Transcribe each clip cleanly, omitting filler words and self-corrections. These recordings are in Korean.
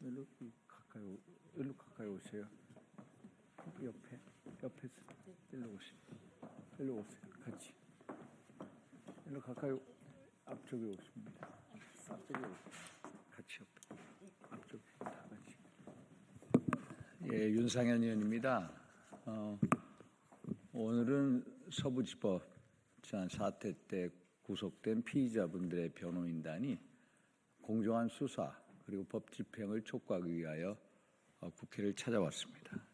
일로 가까이 오세요. 옆에서 일로 오세요. 일로 오세요. 같이. 일로 가까이 앞쪽에 오십니다. 앞쪽에 오세요. 같이 앞쪽에 다 같이. 예, 윤상현 의원입니다. 오늘은 서부지법 지난 사태 때 구속된 피의자분들의 변호인단이 공정한 수사 그리고 법 집행을 촉구하기 위하여 국회를 찾아왔습니다.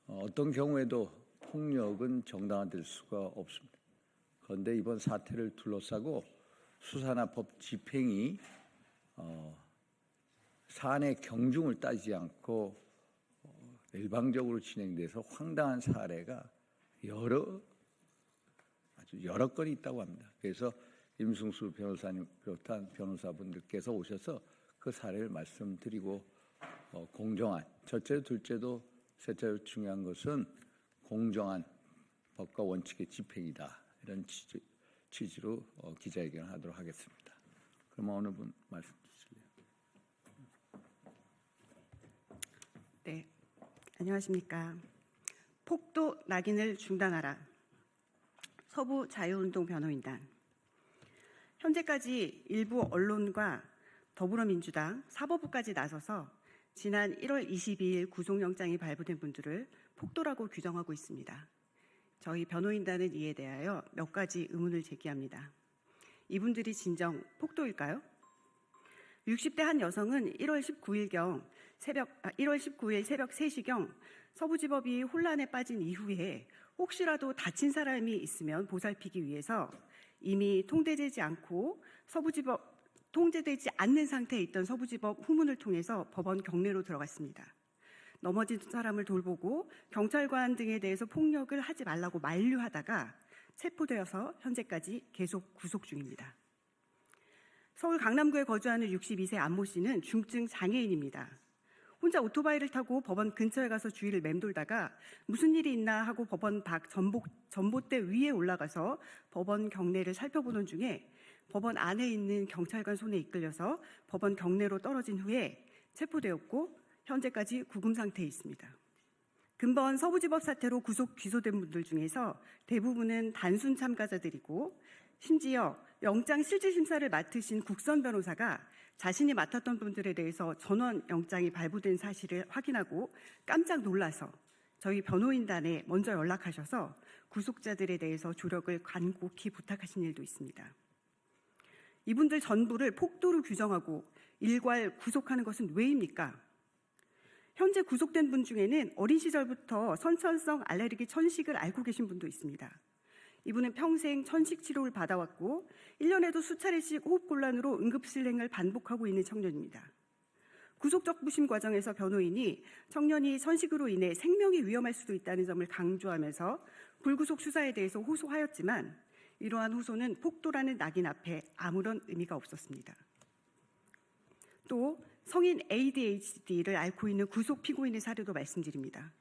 어떤 경우에도 폭력은 정당화될 수가 없습니다. 그런데 이번 사태를 둘러싸고 수사나 법 집행이 사안의 경중을 따지지 않고 일방적으로 진행돼서 황당한 사례가 아주 여러 건이 있다고 합니다. 그래서 임승수 변호사님 비롯한 변호사분들께서 오셔서 그 사례를 말씀드리고 공정한, 첫째로 둘째도 셋째로 중요한 것은 공정한 법과 원칙의 집행이다. 이런 취지로 기자회견을 하도록 하겠습니다. 그럼 어느 분 말씀 주실래요? 네, 안녕하십니까. 폭도 낙인을 중단하라. 서부 자유운동 변호인단. 현재까지 일부 언론과 더불어민주당, 사법부까지 나서서 지난 1월 22일 구속영장이 발부된 분들을 폭도라고 규정하고 있습니다. 저희 변호인단은 이에 대하여 몇 가지 의문을 제기합니다. 이분들이 진정 폭도일까요? 60대 한 여성은 1월 19일 새벽 3시경 서부지법이 혼란에 빠진 이후에 혹시라도 다친 사람이 있으면 보살피기 위해서 이미 통제되지 않는 상태에 있던 서부지법 후문을 통해서 법원 경내로 들어갔습니다. 넘어진 사람을 돌보고 경찰관 등에 대해서 폭력을 하지 말라고 만류하다가 체포되어서 현재까지 계속 구속 중입니다. 서울 강남구에 거주하는 62세 안모 씨는 중증 장애인입니다. 혼자 오토바이를 타고 법원 근처에 가서 주위를 맴돌다가 무슨 일이 있나 하고 법원 밖 전봇대 위에 올라가서 법원 경내를 살펴보던 중에 법원 안에 있는 경찰관 손에 이끌려서 법원 경내로 떨어진 후에 체포되었고 현재까지 구금 상태에 있습니다. 근본 서부지법 사태로 구속 기소된 분들 중에서 대부분은 단순 참가자들이고 심지어 영장 실질심사를 맡으신 국선 변호사가 자신이 맡았던 분들에 대해서 전원 영장이 발부된 사실을 확인하고 깜짝 놀라서 저희 변호인단에 먼저 연락하셔서 구속자들에 대해서 조력을 간곡히 부탁하신 일도 있습니다. 이분들 전부를 폭도로 규정하고 일괄 구속하는 것은 왜입니까? 현재 구속된 분 중에는 어린 시절부터 선천성 알레르기 천식을 앓고 계신 분도 있습니다. 이분은 평생 천식 치료를 받아왔고 1년에도 수차례씩 호흡곤란으로 응급실행을 반복하고 있는 청년입니다. 구속적부심 과정에서 변호인이 청년이 천식으로 인해 생명이 위험할 수도 있다는 점을 강조하면서 불구속 수사에 대해서 호소하였지만 이러한 호소는 폭도라는 낙인 앞에 아무런 의미가 없었습니다. 또 성인 ADHD를 앓고 있는 구속 피고인의 사례도 말씀드립니다.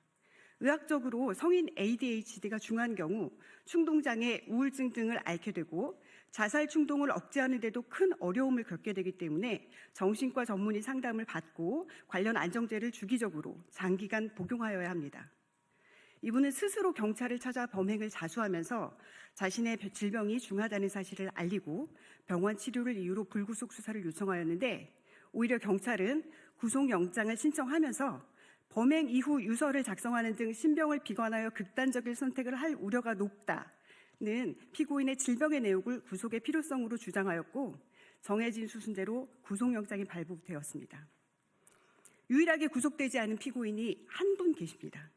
의학적으로 성인 ADHD가 중한 경우 충동장애, 우울증 등을 앓게 되고 자살 충동을 억제하는 데도 큰 어려움을 겪게 되기 때문에 정신과 전문의 상담을 받고 관련 안정제를 주기적으로 장기간 복용하여야 합니다. 이분은 스스로 경찰을 찾아 범행을 자수하면서 자신의 질병이 중하다는 사실을 알리고 병원 치료를 이유로 불구속 수사를 요청하였는데 오히려 경찰은 구속영장을 신청하면서 범행 이후 유서를 작성하는 등 신병을 비관하여 극단적인 선택을 할 우려가 높다는 피고인의 질병의 내용을 구속의 필요성으로 주장하였고 정해진 수순대로 구속영장이 발부되었습니다. 유일하게 구속되지 않은 피고인이 한 분 계십니다.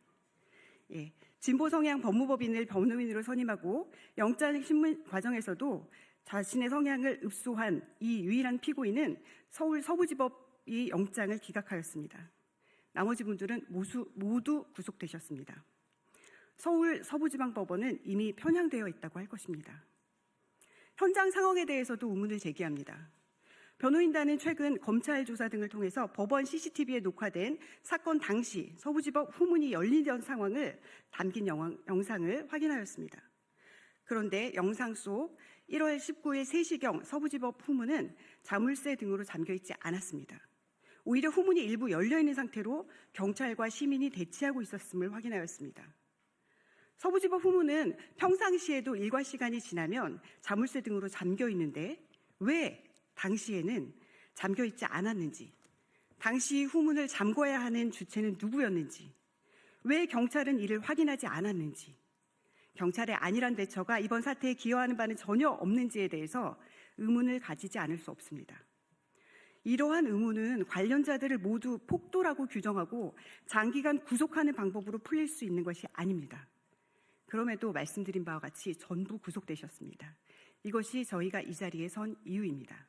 진보 성향 법무법인을 변호인으로 선임하고 영장 신문 과정에서도 자신의 성향을 읍소한 이 유일한 피고인은 서울 서부지법이 영장을 기각하였습니다. 나머지 분들은 모두 구속되셨습니다. 서울 서부지방법원은 이미 편향되어 있다고 할 것입니다. 현장 상황에 대해서도 의문을 제기합니다. 변호인단은 최근 검찰 조사 등을 통해서 법원 CCTV에 녹화된 사건 당시 서부지법 후문이 열리던 상황을 담긴 영상을 확인하였습니다. 그런데 영상 속 1월 19일 3시경 서부지법 후문은 자물쇠 등으로 잠겨있지 않았습니다. 오히려 후문이 일부 열려있는 상태로 경찰과 시민이 대치하고 있었음을 확인하였습니다. 서부지법 후문은 평상시에도 일과 시간이 지나면 자물쇠 등으로 잠겨 있는데 왜 당시에는 잠겨 있지 않았는지, 당시 후문을 잠궈야 하는 주체는 누구였는지, 왜 경찰은 이를 확인하지 않았는지, 경찰의 안일한 대처가 이번 사태에 기여하는 바는 전혀 없는지에 대해서 의문을 가지지 않을 수 없습니다. 이러한 의문은 관련자들을 모두 폭도라고 규정하고 장기간 구속하는 방법으로 풀릴 수 있는 것이 아닙니다. 그럼에도 말씀드린 바와 같이 전부 구속되셨습니다. 이것이 저희가 이 자리에 선 이유입니다.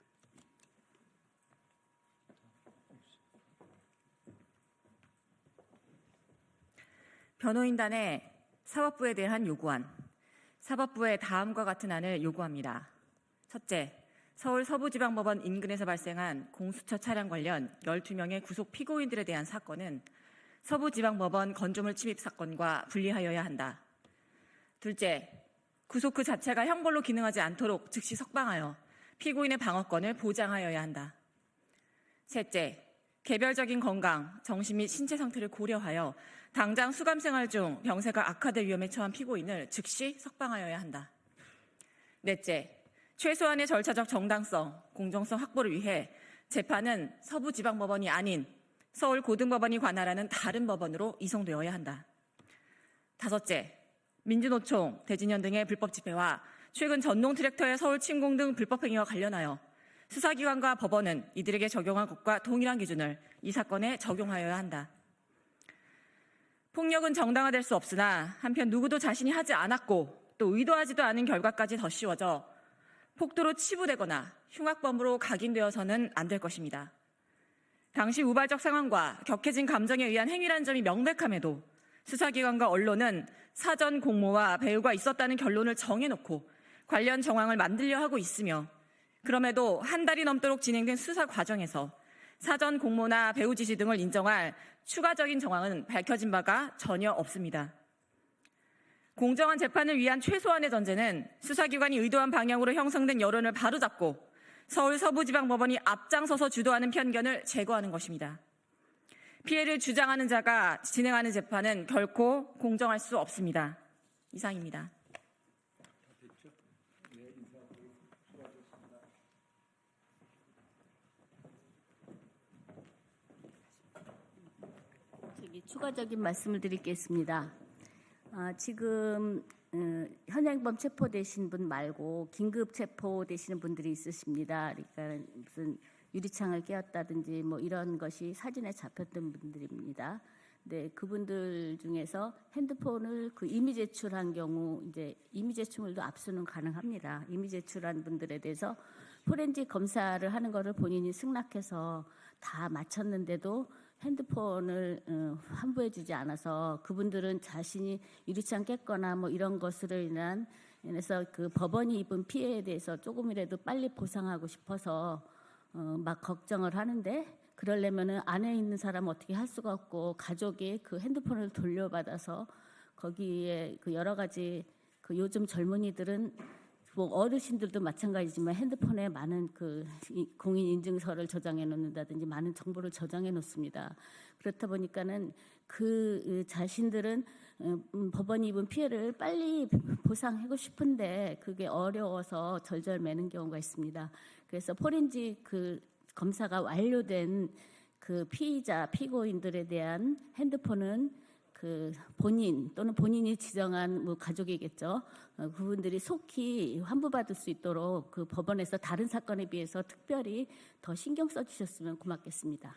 변호인단의 사법부에 대한 요구안. 사법부에 다음과 같은 안을 요구합니다. 첫째, 서울 서부지방법원 인근에서 발생한 공수처 차량 관련 12명의 구속 피고인들에 대한 사건은 서부지방법원 건조물 침입 사건과 분리하여야 한다. 둘째, 구속 그 자체가 형벌로 기능하지 않도록 즉시 석방하여 피고인의 방어권을 보장하여야 한다. 셋째, 개별적인 건강, 정신 및 신체 상태를 고려하여 당장 수감생활 중 병세가 악화될 위험에 처한 피고인을 즉시 석방하여야 한다. 넷째, 최소한의 절차적 정당성, 공정성 확보를 위해 재판은 서부지방법원이 아닌 서울고등법원이 관할하는 다른 법원으로 이송되어야 한다. 다섯째, 민주노총, 대진현 등의 불법 집회와 최근 전동 트랙터의 서울 침공 등 불법 행위와 관련하여 수사기관과 법원은 이들에게 적용한 것과 동일한 기준을 이 사건에 적용하여야 한다. 폭력은 정당화될 수 없으나 한편 누구도 자신이 하지 않았고 또 의도하지도 않은 결과까지 더 씌워져 폭도로 치부되거나 흉악범으로 각인되어서는 안 될 것입니다. 당시 우발적 상황과 격해진 감정에 의한 행위라는 점이 명백함에도 수사기관과 언론은 사전 공모와 배후가 있었다는 결론을 정해놓고 관련 정황을 만들려 하고 있으며 그럼에도 한 달이 넘도록 진행된 수사 과정에서 사전 공모나 배후 지시 등을 인정할 추가적인 정황은 밝혀진 바가 전혀 없습니다. 공정한 재판을 위한 최소한의 전제는 수사기관이 의도한 방향으로 형성된 여론을 바로잡고 서울 서부지방법원이 앞장서서 주도하는 편견을 제거하는 것입니다. 피해를 주장하는 자가 진행하는 재판은 결코 공정할 수 없습니다. 이상입니다. 추가적인 말씀을 드리겠습니다. 지금 현행범 체포되신 분 말고 긴급 체포되시는 분들이 있으십니다. 그러니까 무슨 유리창을 깨었다든지 뭐 이런 것이 사진에 잡혔던 분들입니다. 네, 그분들 중에서 핸드폰을 그 이미 제출한 경우 이제 이미 제출도 압수는 가능합니다. 이미 제출한 분들에 대해서 포렌식 검사를 하는 것을 본인이 승낙해서 다 마쳤는데도 핸드폰을 환부해주지 않아서 그분들은 자신이 유리창 깼거나 뭐 이런 것으로 인해서 그 법원이 입은 피해에 대해서 조금이라도 빨리 보상하고 싶어서 막 걱정을 하는데 그러려면은 안에 있는 사람 어떻게 할 수가 없고 가족이 그 핸드폰을 돌려받아서 거기에 그 여러 가지 그 요즘 젊은이들은 뭐 어르신들도 마찬가지지만 핸드폰에 많은 그 공인 인증서를 저장해 놓는다든지 많은 정보를 저장해 놓습니다. 그렇다 보니까는 그 자신들은 법원이 입은 피해를 빨리 보상하고 싶은데 그게 어려워서 절절매는 경우가 있습니다. 그래서 포렌식 그 검사가 완료된 그 피의자 피고인들에 대한 핸드폰은 그 본인 또는 본인이 지정한 뭐 가족이겠죠. 그분들이 속히 환부받을 수 있도록 그 법원에서 다른 사건에 비해서 특별히 더 신경 써주셨으면 고맙겠습니다.